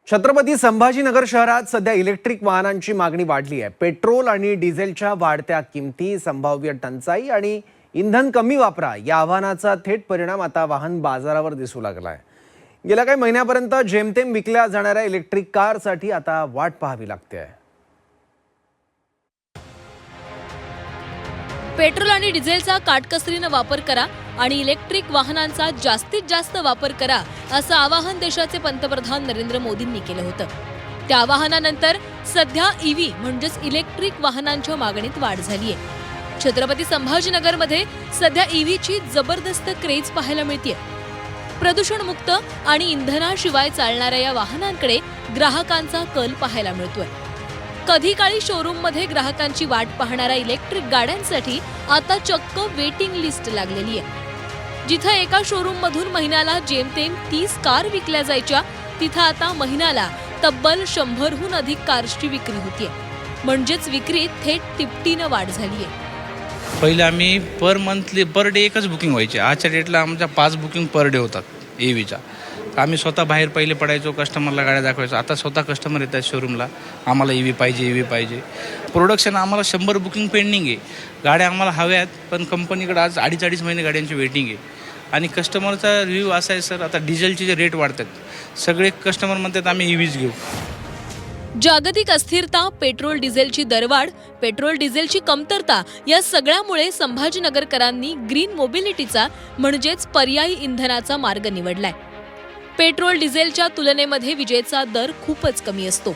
छत्रपती संभाजीनगर शहरात सध्या इलेक्ट्रिक वाहनांची मागणी वाढली आहे। पेट्रोल आणि डिझेलच्या वाढत्या किमती, संभाव्य टंचाई आणि इंधन कमी वापरा या आव्हानाचा थेट परिणाम आता वाहन बाजारावर दिसू लागला आहे। गेल्या काही महिन्यापर्यंत जेमतेम विकल्या जाणाऱ्या इलेक्ट्रिक कारसाठी आता वाट पाहावी लागते आहे। पेट्रोल आणि डिझेलचा काटकसरीने वापर करा आणि इलेक्ट्रिक वाहनांचा जास्तीत जास्त वापर करा असं आवाहन देशाचे पंतप्रधान नरेंद्र मोदींनी केलं होतं। त्या आवाहनानंतर सध्या ईव्ही म्हणजेच इलेक्ट्रिक वाहनांच्या मागणीत वाढ झाली आहे। छत्रपती संभाजीनगरमध्ये सध्या ईव्हीची जबरदस्त क्रेज पाहायला मिळते। प्रदूषणमुक्त आणि इंधनाशिवाय चालणाऱ्या या वाहनांकडे ग्राहकांचा कल पाहायला मिळतोय। कधी काळी शोरूममध्ये ग्राहकांची वाट पाहणाऱ्या इलेक्ट्रिक गाड्यांसाठी आता चक्क वेटिंग लिस्ट लागलेली आहे। जिथं एका शोरूम मधून महिन्याला जेमतेम 30 कार विकल्या जायच्या, तिथं आता महिन्याला तब्बल 100हून अधिक कार्सची विक्री होतीये। म्हणजेच विक्रीत थेट तिपटीनं वाढ झालीये। पहिले आम्ही पर डे एकच बुकिंग व्हायची। आजच्या डेटला आमच्या 5 बुकिंग पर डे होतात ईव्हीच्या। आम्ही स्वतः बाहेर पहिले पडायचो, कस्टमरला गाड्या दाखवायचो। आता स्वतः कस्टमर येतात शोरूमला, आम्हाला ईव्ही पाहिजे। प्रोडक्शन आम्हाला 100 बुकिंग पेंडिंग आहे। गाड्या आम्हाला हव्यात, पण कंपनीकडे आज 2.5 महिने गाड्यांची वेटिंग आहे। आणि कस्टमरचा रिव्ह्यू असा आहे सर, आता डिझेलचे जे रेट वाढतात, सगळे कस्टमर म्हणतात आम्ही ईव्हीच घेऊ। जागतिक अस्थिरता, पेट्रोल डिझेलची दरवाढ, पेट्रोल डिझेलची कमतरता या सगळ्यामुळे संभाजीनगरकरांनी ग्रीन मोबिलिटीचा म्हणजेच पर्यायी इंधनाचा मार्ग निवडलाय। पेट्रोल डिझेलच्या तुलनेमध्ये विजेचा दर खूपच कमी असतो।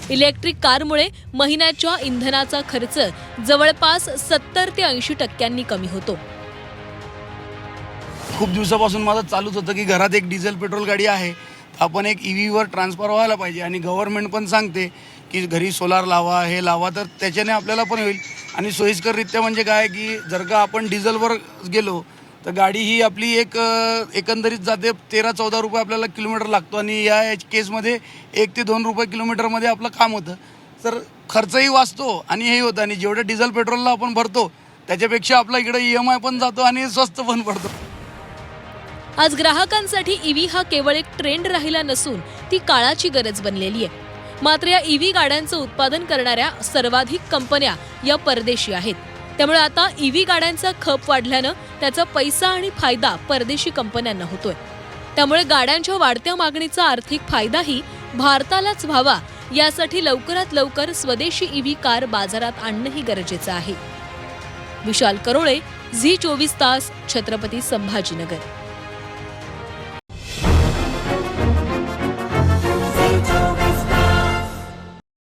इलेक्ट्रिक कारमुळे महिन्याच्या इंधनाचा खर्च जवळपास 70 ते 80% कमी होतो। खूप दिवसापासून माझं चालूच होतं की घरात एक डिझेल पेट्रोल गाडी आहे, आपण एक ईव्हीवर ट्रान्सफर व्हायला पाहिजे। आणि गव्हर्नमेंट पण सांगते की घरी सोलार लावा, हे लावा, तर त्याच्याने आपल्याला पण होईल। आणि सोयीस्कररित्या म्हणजे काय की जर का आपण डिझेलवर गेलो तर गाडी ही आपली एकंदरीत जाते 13-14 रुपये आपल्याला किलोमीटर लागतो। आणि या केसमध्ये 1 ते 2 रुपये किलोमीटरमध्ये आपलं काम होतं, तर खर्चही वाचतो आणि हेही होतं। आणि जेवढं डिझेल पेट्रोलला आपण भरतो त्याच्यापेक्षा आपला इकडे EMI पण जातो आणि स्वस्त पण पडतो। आज ग्राहकांसाठी ईव्ही हा केवळ एक ट्रेंड राहिला नसून ती काळाची गरज बनलेली आहे। मात्र या ईव्ही गाड्यांचं उत्पादन करणाऱ्या सर्वाधिक कंपन्या या परदेशी आहेत। त्यामुळे आता ईव्ही गाड्यांचा खप वाढल्यानं त्याचा पैसा आणि फायदा परदेशी कंपन्यांना होतोय। त्यामुळे गाड्यांच्या वाढत्या मागणीचा आर्थिक फायदाही भारतालाच व्हावा, यासाठी लवकरात लवकर स्वदेशी ईव्ही कार बाजारात आणणंही गरजेचं आहे। विशाल करोळे, झी 24 तास, छत्रपती संभाजीनगर।